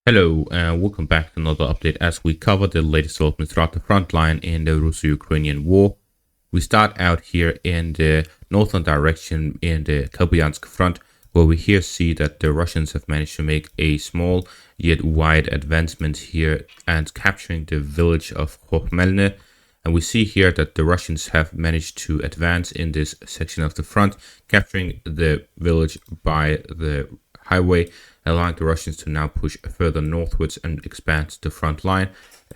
Hello and welcome back to another update as we cover the latest developments throughout the front line in the Russo-Ukrainian war. We start out here in the northern direction in the Kupyansk front, where we here see that the Russians have managed to make a small yet wide advancement here and capturing the village of Overwhelm. And we see here that the Russians have managed to advance in this section of the front, capturing the village by the highway, allowing the Russians to now push further northwards and expand the front line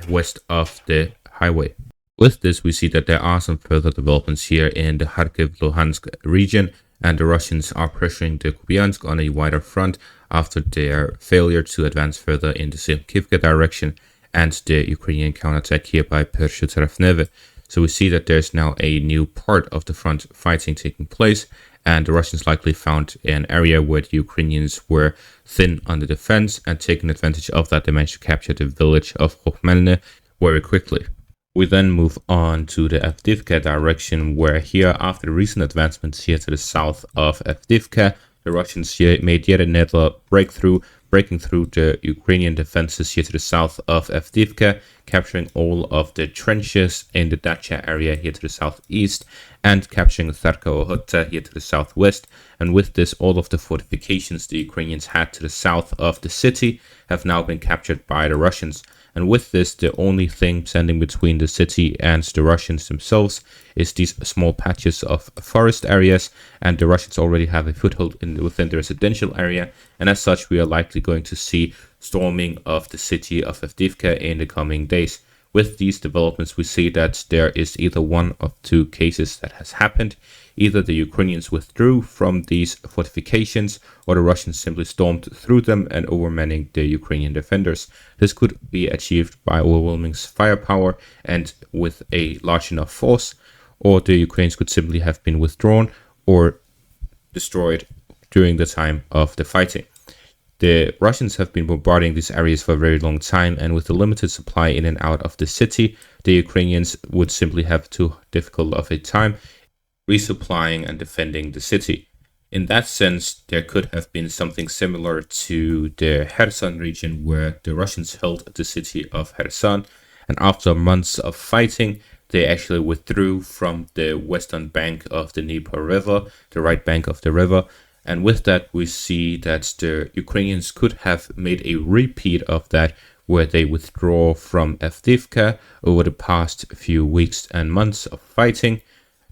west of the highway. With this, we see that there are some further developments here in the Kharkiv-Luhansk region, and the Russians are pressuring the Kupyansk on a wider front after their failure to advance further in the Avdiivka direction and the Ukrainian counterattack here by Pershutserevneve. So we see that there's now a new part of the front fighting taking place, and the Russians likely found an area where the Ukrainians were thin on the defense, and taking advantage of that, they managed to capture the village of Overwhelm very quickly. We then move on to the Avdiivka direction, where here, after the recent advancements here to the south of Avdiivka, the Russians here made yet another breakthrough, breaking through the Ukrainian defenses here to the south of Avdiivka, capturing all of the trenches in the Dacha area here to the southeast, and capturing Tharkova here to the southwest. And with this, all of the fortifications the Ukrainians had to the south of the city have now been captured by the Russians. And with this, the only thing standing between the city and the Russians themselves is these small patches of forest areas, and the Russians already have a foothold within the residential area, and as such we are likely going to see storming of the city of Avdiivka in the coming days. With these developments, we see that there is either one of two cases that has happened. Either the Ukrainians withdrew from these fortifications, or the Russians simply stormed through them and overmanning the Ukrainian defenders. This could be achieved by overwhelming firepower and with a large enough force, or the Ukrainians could simply have been withdrawn or destroyed during the time of the fighting. The Russians have been bombarding these areas for a very long time, and with the limited supply in and out of the city, the Ukrainians would simply have too difficult of a time resupplying and defending the city. In that sense, there could have been something similar to the Kherson region, where the Russians held the city of Kherson, and after months of fighting, they actually withdrew from the western bank of the Dnieper River, the right bank of the river. And with that, we see that the Ukrainians could have made a repeat of that, where they withdraw from Avdiivka over the past few weeks and months of fighting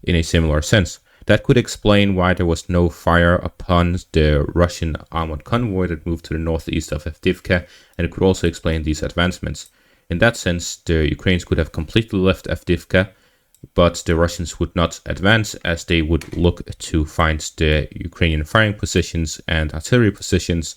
in a similar sense. That could explain why there was no fire upon the Russian armored convoy that moved to the northeast of Avdiivka, and it could also explain these advancements. In that sense, the Ukrainians could have completely left Avdiivka, but the Russians would not advance, as they would look to find the Ukrainian firing positions and artillery positions,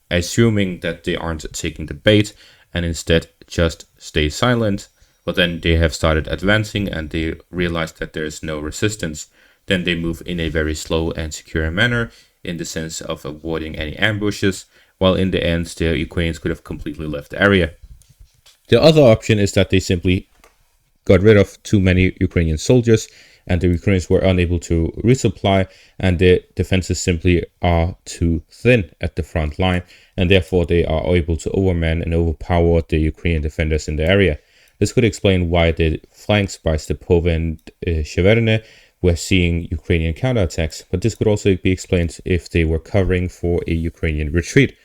assuming that they aren't taking the bait, and instead just stay silent. But then they have started advancing and they realize that there is no resistance. Then they move in a very slow and secure manner, in the sense of avoiding any ambushes, while in the end the Ukrainians could have completely left the area. The other option is that they simply got rid of too many Ukrainian soldiers, and the Ukrainians were unable to resupply, and the defenses simply are too thin at the front line, and therefore they are able to overman and overpower the Ukrainian defenders in the area. This could explain why the flanks by Stepove and Sheverne were seeing Ukrainian counterattacks, but this could also be explained if they were covering for a Ukrainian retreat.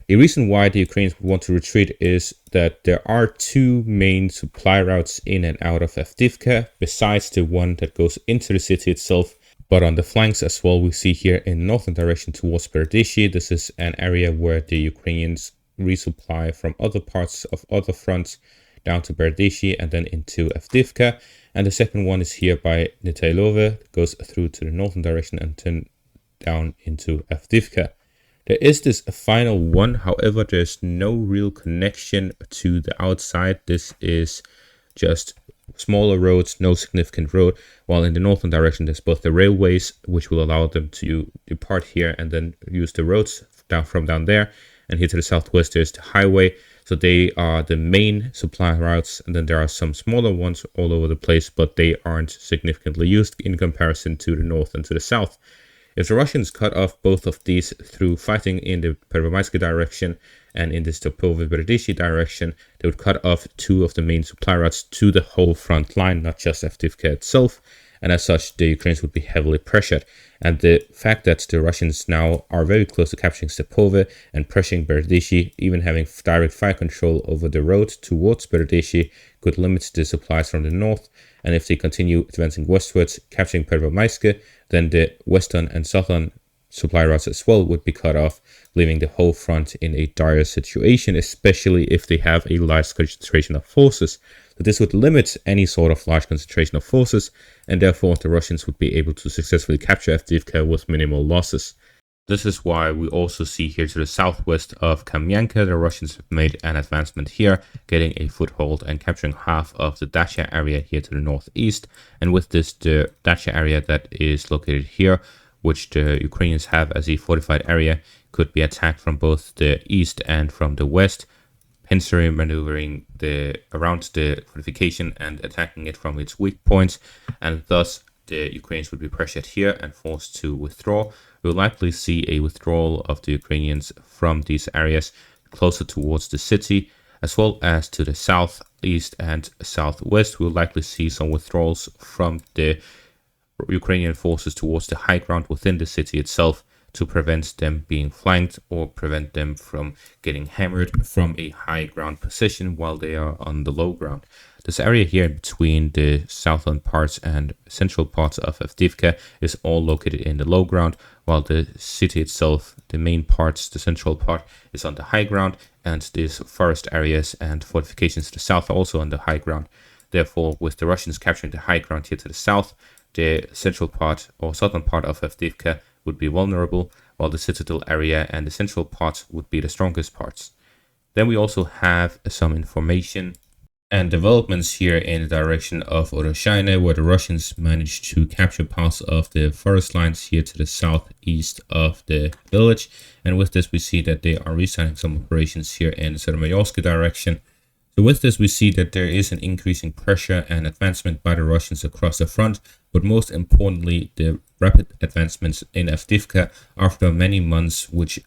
A reason why the Ukrainians would want to retreat is that there are two main supply routes in and out of Avdiivka, besides the one that goes into the city itself. But on the flanks as well, we see here in northern direction towards Berdishi, this is an area where the Ukrainians resupply from other parts of other fronts down to Berdishi and then into Avdiivka. And the second one is here by Nitailove, goes through to the northern direction and then down into Avdiivka. There is this final one, however, there's no real connection to the outside. This is just smaller roads, no significant road, while in the northern direction there's both the railways, which will allow them to depart here and then use the roads from down there, and here to the southwest there's the highway. So they are the main supply routes, and then there are some smaller ones all over the place, but they aren't significantly used in comparison to the north and to the south. If the Russians cut off both of these through fighting in the Pervomaiski direction and in the Stopove-Berdishi direction, they would cut off two of the main supply routes to the whole front line, not just Avdiivka itself. And as such, the Ukrainians would be heavily pressured. And the fact that the Russians now are very close to capturing Stopove and pressuring Berdishi, even having direct fire control over the road towards Berdishi, could limit the supplies from the north. And if they continue advancing westwards, capturing Pervomaiske, then the western and southern supply routes as well would be cut off, leaving the whole front in a dire situation, especially if they have a large concentration of forces. So this would limit any sort of large concentration of forces, and therefore the Russians would be able to successfully capture Avdiivka with minimal losses. This is why we also see here to the southwest of Kupyansk, the Russians have made an advancement here, getting a foothold and capturing half of the Dacha area here to the northeast. And with this, the Dacha area that is located here, which the Ukrainians have as a fortified area, could be attacked from both the east and from the west, hence maneuvering around the fortification and attacking it from its weak points, and thus the Ukrainians would be pressured here and forced to withdraw. We'll likely see a withdrawal of the Ukrainians from these areas closer towards the city, as well as to the south, east, and southwest. We'll likely see some withdrawals from the Ukrainian forces towards the high ground within the city itself to prevent them being flanked or prevent them from getting hammered from a high ground position while they are on the low ground. This area here between the southern parts and central parts of Avdiivka is all located in the low ground, while the city itself, the main parts, the central part, is on the high ground, and these forest areas and fortifications to the south are also on the high ground. Therefore, with the Russians capturing the high ground here to the south, the central part or southern part of Avdiivka would be vulnerable, while the citadel area and the central part would be the strongest parts. Then we also have some information and developments here in the direction of Oroshaine, where the Russians managed to capture parts of the forest lines here to the southeast of the village. And with this, we see that they are restarting some operations here in the Seremeyorsky direction. So with this, we see that there is an increasing pressure and advancement by the Russians across the front, but most importantly, the rapid advancements in Avdiivka after many months, which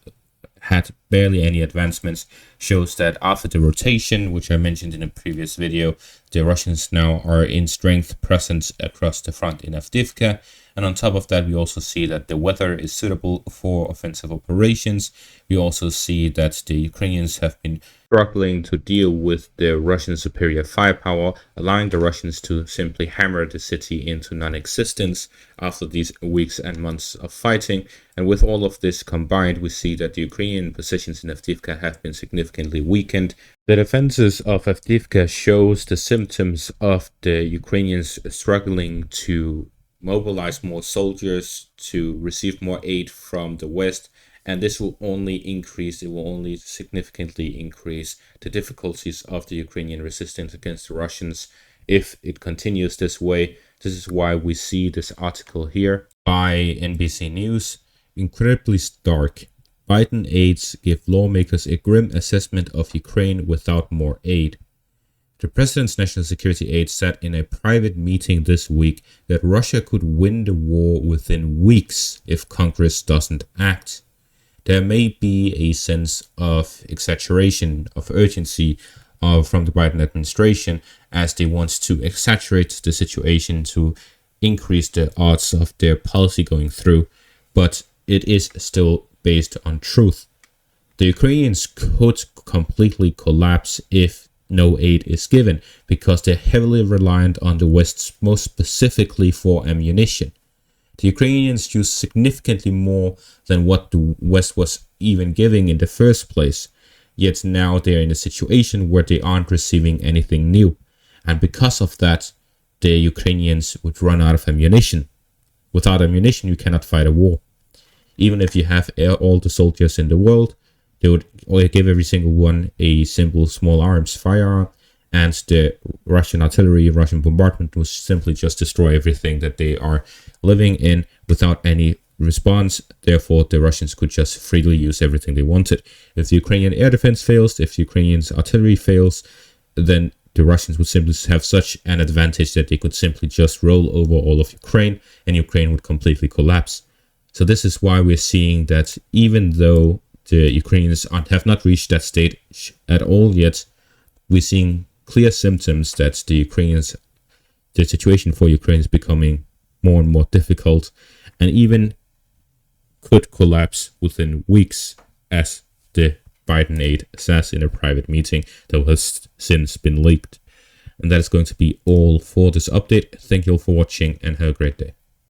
had barely any advancements, shows that after the rotation, which I mentioned in a previous video, the Russians now are in strength present across the front in Avdiivka. And on top of that, we also see that the weather is suitable for offensive operations. We also see that the Ukrainians have been struggling to deal with the Russian superior firepower, allowing the Russians to simply hammer the city into non-existence after these weeks and months of fighting. And with all of this combined, we see that the Ukrainian positions in Avdiivka have been significantly weakened. The defenses of Avdiivka shows the symptoms of the Ukrainians struggling to mobilize more soldiers, to receive more aid from the West, and this will only significantly increase the difficulties of the Ukrainian resistance against the Russians if it continues this way. This is why we see this article here by NBC News. Incredibly stark. Biden aides give lawmakers a grim assessment of Ukraine without more aid. The president's national security aide said in a private meeting this week that Russia could win the war within weeks if Congress doesn't act. There may be a sense of exaggeration, of urgency from the Biden administration, as they want to exaggerate the situation to increase the odds of their policy going through, but it is still based on truth. The Ukrainians could completely collapse if no aid is given, because they're heavily reliant on the West, most specifically for ammunition. The Ukrainians use significantly more than what the West was even giving in the first place, yet now they're in a situation where they aren't receiving anything new. And because of that, the Ukrainians would run out of ammunition. Without ammunition, you cannot fight a war. Even if you have all the soldiers in the world, they would give every single one a simple small arms firearm, and the Russian artillery, Russian bombardment will simply just destroy everything that they are living in without any response. Therefore, the Russians could just freely use everything they wanted. If the Ukrainian air defense fails, if the Ukrainian artillery fails, then the Russians would simply have such an advantage that they could simply just roll over all of Ukraine, and Ukraine would completely collapse. So this is why we're seeing that even though the Ukrainians have not reached that stage at all yet. We're seeing clear symptoms that the situation for Ukraine is becoming more and more difficult, and even could collapse within weeks, as the Biden aide says in a private meeting that has since been leaked. And that is going to be all for this update. Thank you all for watching and have a great day.